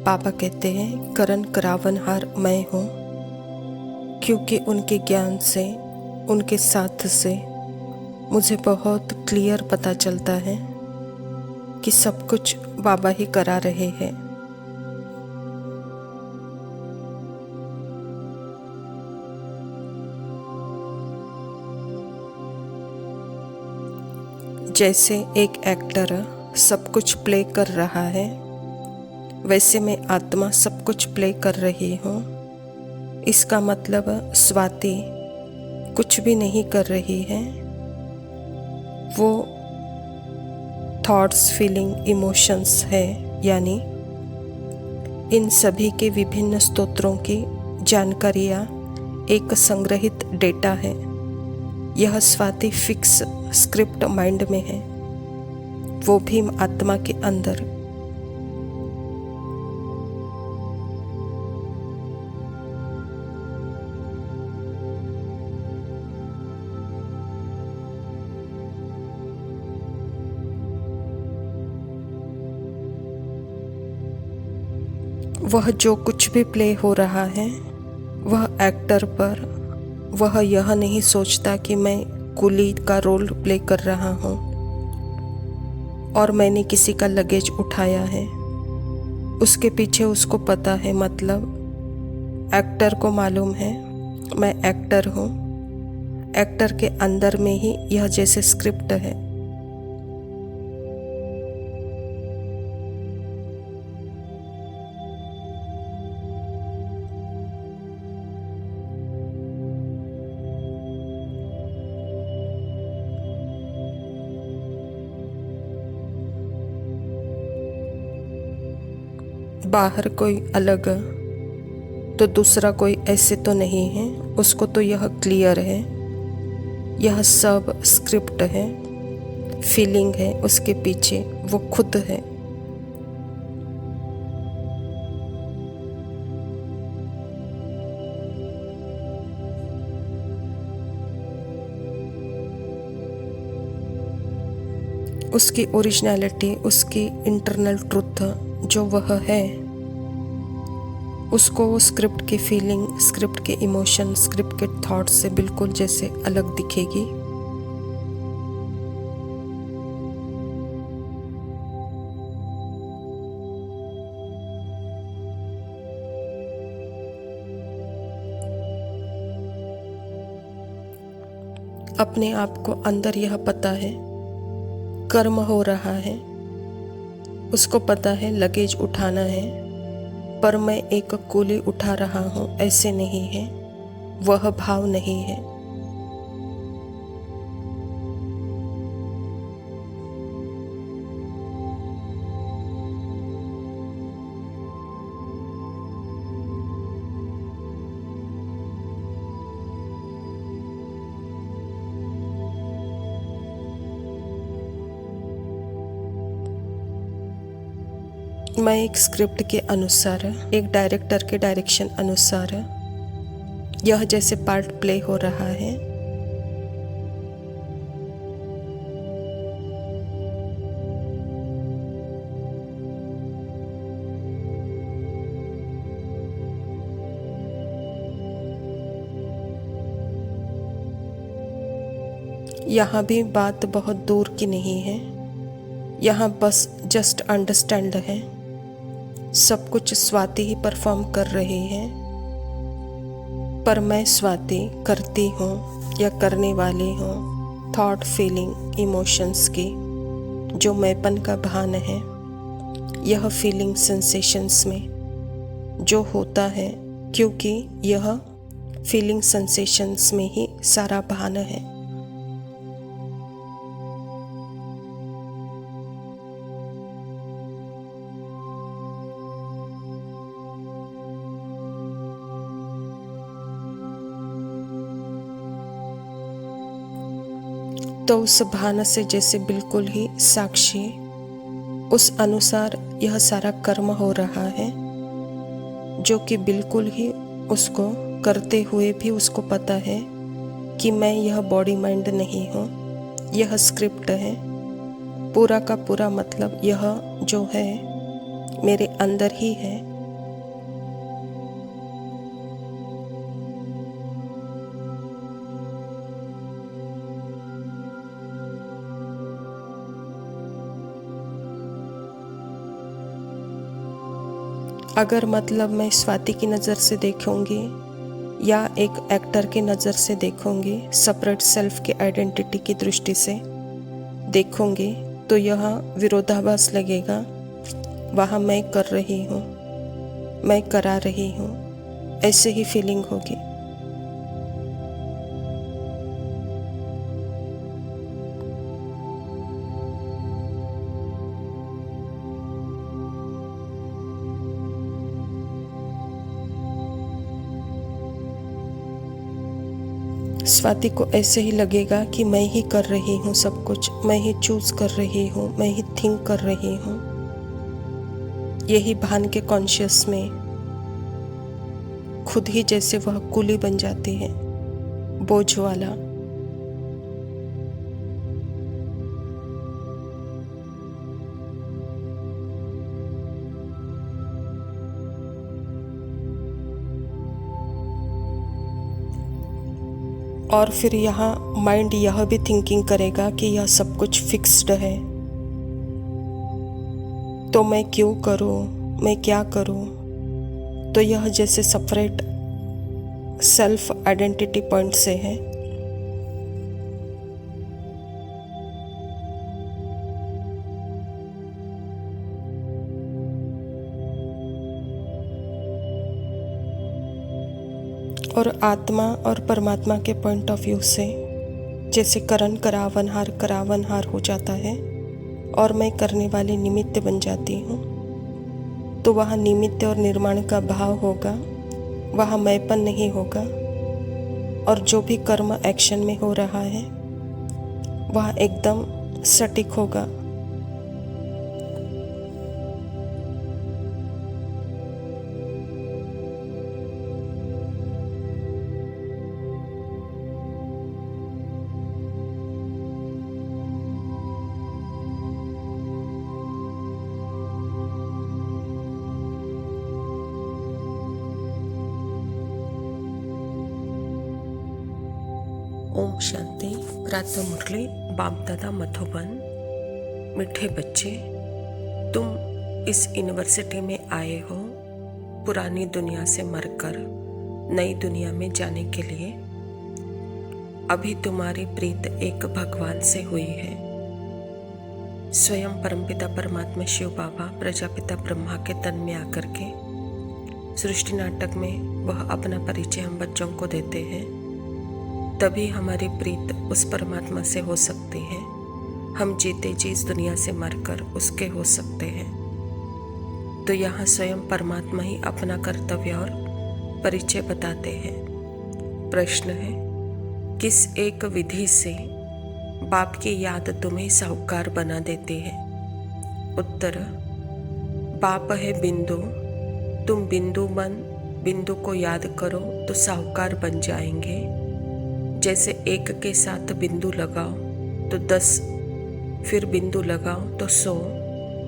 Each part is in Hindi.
बाबा कहते हैं करण करावनहार मैं हूँ, क्योंकि उनके ज्ञान से, उनके साथ से मुझे बहुत क्लियर पता चलता है कि सब कुछ बाबा ही करा रहे हैं। जैसे एक एक्टर सब कुछ प्ले कर रहा है, वैसे मैं आत्मा सब कुछ प्ले कर रही हूँ। इसका मतलब स्वाति कुछ भी नहीं कर रही है, वो थॉट्स, फीलिंग, इमोशंस है, यानी इन सभी के विभिन्न स्तोत्रों की जानकारियाँ एक संग्रहित डेटा है। यह स्वाति फिक्स स्क्रिप्ट माइंड में है, वो भी आत्मा के अंदर। वह जो कुछ भी प्ले हो रहा है, वह एक्टर पर, वह यह नहीं सोचता कि मैं कुली का रोल प्ले कर रहा हूँ और मैंने किसी का लगेज उठाया है। उसके पीछे उसको पता है, मतलब एक्टर को मालूम है मैं एक्टर हूँ। एक्टर के अंदर में ही यह जैसे स्क्रिप्ट है। बाहर कोई अलग तो दूसरा कोई ऐसे तो नहीं है, उसको तो यह क्लियर है, यह सब स्क्रिप्ट है, फीलिंग है, उसके पीछे वो खुद है। उसकी ओरिजिनलिटी, उसकी इंटरनल ट्रुथ जो वह है, उसको वो स्क्रिप्ट की फीलिंग, स्क्रिप्ट के इमोशन, स्क्रिप्ट के थॉट्स से बिल्कुल जैसे अलग दिखेगी। अपने आप को अंदर यह पता है कर्म हो रहा है, उसको पता है लगेज उठाना है, पर मैं एक कूली उठा रहा हूँ ऐसे नहीं है, वह भाव नहीं है। मैं एक स्क्रिप्ट के अनुसार, एक डायरेक्टर के डायरेक्शन अनुसार यह जैसे पार्ट प्ले हो रहा है। यहाँ भी बात बहुत दूर की नहीं है, यहाँ बस जस्ट अंडरस्टैंड है। सब कुछ स्वाति ही परफॉर्म कर रही है, पर मैं स्वाति करती हूँ या करने वाली हूँ थॉट, फीलिंग, इमोशंस की जो मैंपन का भान है। यह फीलिंग, सेंसेशंस में जो होता है, क्योंकि यह फीलिंग, सेंसेशंस में ही सारा भान है। तो उस भान से जैसे बिल्कुल ही साक्षी, उस अनुसार यह सारा कर्म हो रहा है, जो कि बिल्कुल ही उसको करते हुए भी उसको पता है कि मैं यह बॉडी माइंड नहीं हूँ, यह स्क्रिप्ट है। पूरा का पूरा मतलब यह जो है मेरे अंदर ही है, अगर मतलब मैं स्वाति की नज़र से देखूंगी या एक एक्टर की नज़र से देखूंगी, सेपरेट सेल्फ की आइडेंटिटी की दृष्टि से देखूंगी, तो यह विरोधाभास लगेगा। वहाँ मैं कर रही हूँ, मैं करा रही हूँ, ऐसे ही फीलिंग होगी। स्वाति को ऐसे ही लगेगा कि मैं ही कर रही हूँ सब कुछ, मैं ही चूज कर रही हूँ, मैं ही थिंक कर रही हूँ। यही भान के कॉन्शियस में खुद ही जैसे वह कुली बन जाती है, बोझ वाला। और फिर यहाँ माइंड यह भी थिंकिंग करेगा कि यह सब कुछ फिक्स्ड है, तो मैं क्यों करूँ, मैं क्या करूँ। तो यह जैसे सेपरेट सेल्फ आइडेंटिटी पॉइंट से है। और आत्मा और परमात्मा के पॉइंट ऑफ व्यू से जैसे करण करावनहार हो जाता है और मैं करने वाली निमित्त बन जाती हूँ, तो वहाँ निमित्त और निर्माण का भाव होगा, वहाँ मैंपन नहीं होगा। और जो भी कर्म एक्शन में हो रहा है वह एकदम सटीक होगा। ओम शांति। प्रातः मुरली बाप दादा मधुबन। मीठे बच्चे, तुम इस यूनिवर्सिटी में आए हो पुरानी दुनिया से मरकर नई दुनिया में जाने के लिए। अभी तुम्हारी प्रीत एक भगवान से हुई है। स्वयं परमपिता परमात्मा शिव बाबा प्रजापिता ब्रह्मा के तन में आकर के सृष्टि नाटक में वह अपना परिचय हम बच्चों को देते हैं। तभी हमारी प्रीत उस परमात्मा से हो सकती है। हम जीते जी इस दुनिया से मरकर उसके हो सकते हैं। तो यहाँ स्वयं परमात्मा ही अपना कर्तव्य और परिचय बताते हैं। प्रश्न है, किस एक विधि से बाप की याद तुम्हें साहूकार बना देती है? उत्तर, बाप है बिंदु, तुम बिंदु बन बिंदु को याद करो तो साहूकार बन जाएंगे। जैसे एक के साथ बिंदु लगाओ तो 10, फिर बिंदु लगाओ तो 100,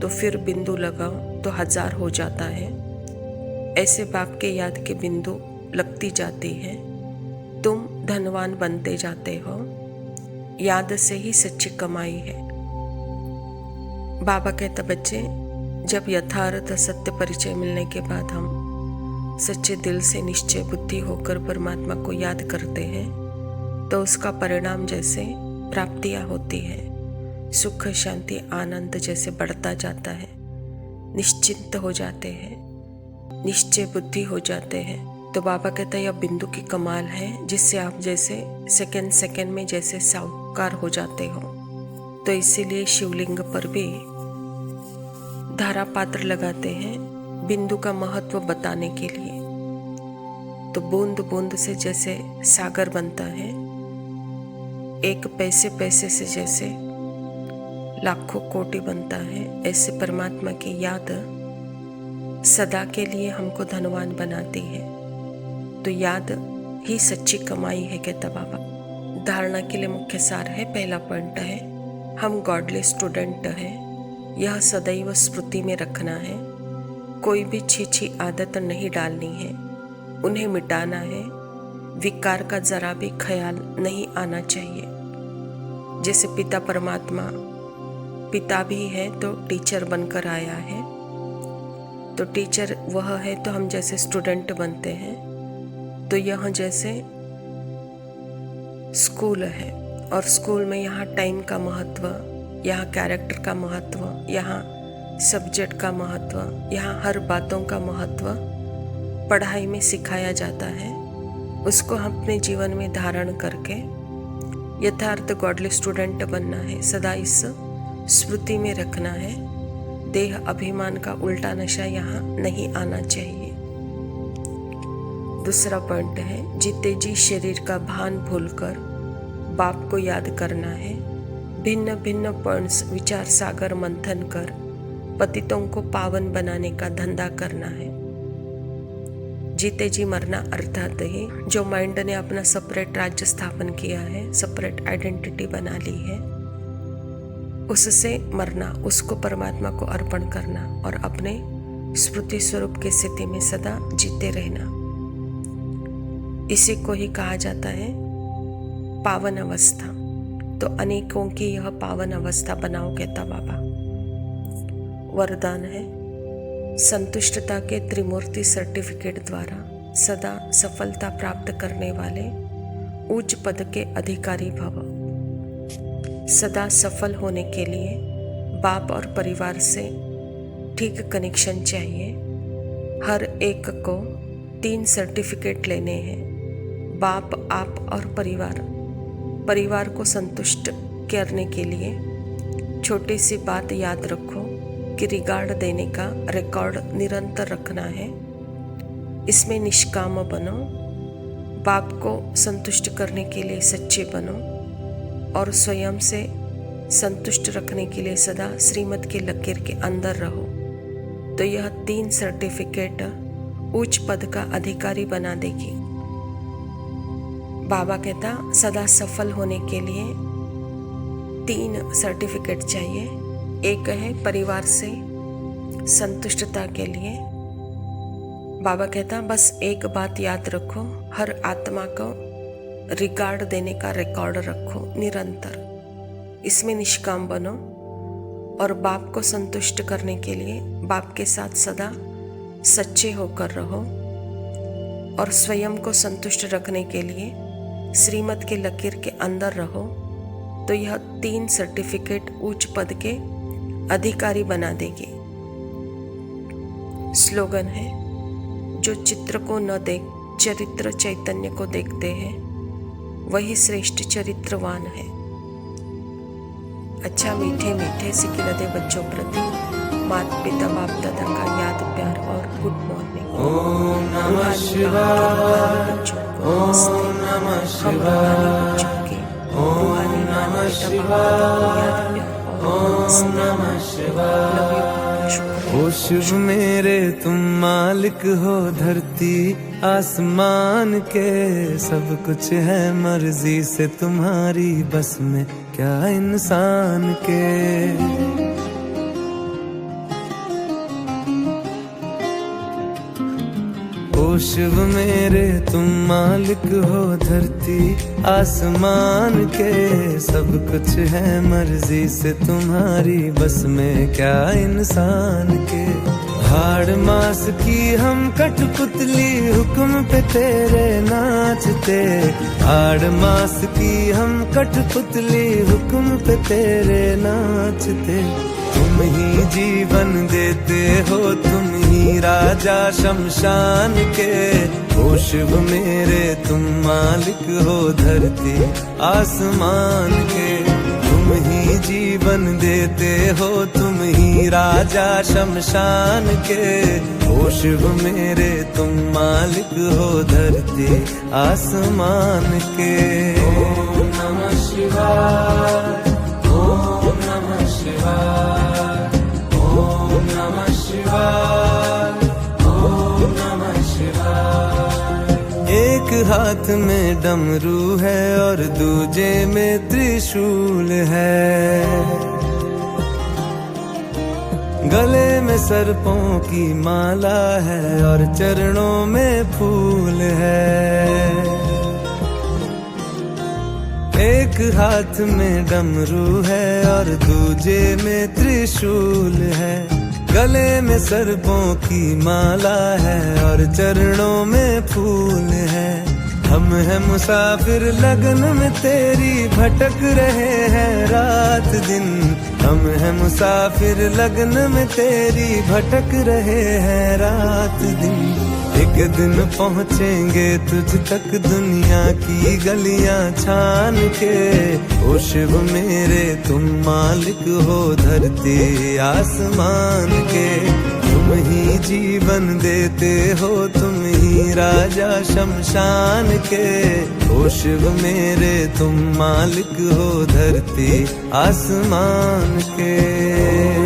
तो फिर बिंदु लगाओ तो 1000 हो जाता है। ऐसे बाप के याद के बिंदु लगती जाती है, तुम धनवान बनते जाते हो। याद से ही सच्ची कमाई है। बाबा कहता, बच्चे, जब यथार्थ सत्य परिचय मिलने के बाद हम सच्चे दिल से निश्चय बुद्धि होकर परमात्मा को याद करते हैं, तो उसका परिणाम जैसे प्राप्तियां होती है, सुख शांति आनंद जैसे बढ़ता जाता है, निश्चिंत हो जाते हैं, निश्चय बुद्धि हो जाते हैं। तो बाबा कहता है यह बिंदु की कमाल है, जिससे आप जैसे सेकंड में जैसे साहूकार हो जाते हो। तो इसीलिए शिवलिंग पर भी धारा पात्र लगाते हैं बिंदु का महत्व बताने के लिए। तो बूंद बूंद से जैसे सागर बनता है, एक पैसे से जैसे लाखों कोटि बनता है, ऐसे परमात्मा की याद सदा के लिए हमको धनवान बनाती है। तो याद ही सच्ची कमाई है, कहता बाबा। धारणा के लिए मुख्य सार है। पहला पॉइंट है, हम गॉडली स्टूडेंट हैं, यह सदैव स्मृति में रखना है। कोई भी छी आदत नहीं डालनी है, उन्हें मिटाना है। विकार का जरा भी ख्याल नहीं आना चाहिए। जैसे पिता परमात्मा पिता भी है तो टीचर बनकर आया है। तो टीचर वह है तो हम जैसे स्टूडेंट बनते हैं, तो यह जैसे स्कूल है और स्कूल में यहाँ टाइम का महत्व, यहाँ कैरेक्टर का महत्व, यहाँ सब्जेक्ट का महत्व, यहाँ हर बातों का महत्व पढ़ाई में सिखाया जाता है। उसको हम अपने जीवन में धारण करके यथार्थ गॉडली स्टूडेंट बनना है, सदा इस स्मृति में रखना है। देह अभिमान का उल्टा नशा यहाँ नहीं आना चाहिए। दूसरा पॉइंट है, जीते जी शरीर का भान भूलकर बाप को याद करना है। भिन्न भिन्न पॉइंट्स विचार सागर मंथन कर पतितों को पावन बनाने का धंधा करना है। जीते जी मरना अर्थात ही जो माइंड ने अपना सेपरेट राज्य स्थापन किया है, सेपरेट आइडेंटिटी बना ली है, उससे मरना, उसको परमात्मा को अर्पण करना और अपने स्मृति स्वरूप की स्थिति में सदा जीते रहना। इसी को ही कहा जाता है पावन अवस्था। तो अनेकों की यह पावन अवस्था बनाओ कहता बाबा। वरदान है, संतुष्टता के त्रिमूर्ति सर्टिफिकेट द्वारा सदा सफलता प्राप्त करने वाले उच्च पद के अधिकारी भव। सदा सफल होने के लिए बाप और परिवार से ठीक कनेक्शन चाहिए। हर एक को 3 सर्टिफिकेट लेने हैं, बाप, आप और परिवार को संतुष्ट करने के लिए छोटी सी बात याद रखो कि रिगार्ड देने का रिकॉर्ड निरंतर रखना है। इसमें निष्काम बनो, बाप को संतुष्ट करने के लिए सच्चे बनो और स्वयं से संतुष्ट रखने के लिए सदा श्रीमत की लकीर के अंदर रहो। तो यह 3 सर्टिफिकेट उच्च पद का अधिकारी बना देगी। बाबा कहता सदा सफल होने के लिए 3 सर्टिफिकेट चाहिए। एक है परिवार से संतुष्टता के लिए। बाबा कहता बस एक बात याद रखो, हर आत्मा को रिगार्ड देने का रिकॉर्ड रखो निरंतर। इसमें निष्काम बनो और बाप को संतुष्ट करने के लिए बाप के साथ सदा सच्चे होकर रहो और स्वयं को संतुष्ट रखने के लिए श्रीमत के लकीर के अंदर रहो। तो यह 3 सर्टिफिकेट उच्च पद के अधिकारी बना देगी। स्लोगन है, जो चित्र को न देख चरित्र चैतन्य को देखते हैं वही श्रेष्ठ चरित्रवान है। अच्छा मीठे मीठे सिकिलते बच्चों प्रति माता पिता बाप दादा का याद प्यार और गुड मॉर्निंग। ओम नमः शिवाय, ओम नमः शिवाय, ओम नमः शिवाय, ओम नमः शिवाय। ओ शिव मेरे तुम मालिक हो धरती आसमान के, सब कुछ है मर्जी से तुम्हारी, बस में क्या इंसान के। ओ शिव मेरे तुम मालिक हो धरती आसमान के, सब कुछ है मर्जी से तुम्हारी, बस में क्या इंसान के। हाड़ मास की हम कठपुतली हुक्म पे तेरे नाचते, हाड़ मास की हम कठपुतली हुक्म पे तेरे नाचते। तुम ही जीवन देते हो, तुम ही राजा शमशान के। ओ शिव मेरे तुम मालिक हो धरती आसमान के, तुम ही जीवन देते हो, तुम ही राजा शमशान के। ओ शिव मेरे तुम मालिक हो धरती आसमान के। ओम नमः शिवाय, ओम नमः शिवाय, ओम नमः शिवाय, ओम नमः शिवाय। एक हाथ में डमरू है और दूजे में त्रिशूल है, गले में सर्पों की माला है और चरणों में फूल है। एक हाथ में डमरू है और दूजे में त्रिशूल है, गले में सर्पों की माला है और चरणों में फूल है। हम हैं मुसाफिर लगन में तेरी, भटक रहे हैं रात दिन। हम हैं मुसाफिर लगन में तेरी, भटक रहे हैं रात दिन। एक दिन पहुँचेंगे तुझ तक दुनिया की गलियां छान के। ओ शिव मेरे तुम मालिक हो धरती आसमान के। तुम ही जीवन देते हो, तुम ही राजा शमशान के। ओ शिव मेरे तुम मालिक हो धरती आसमान के।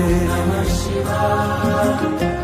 नमः शिवाय।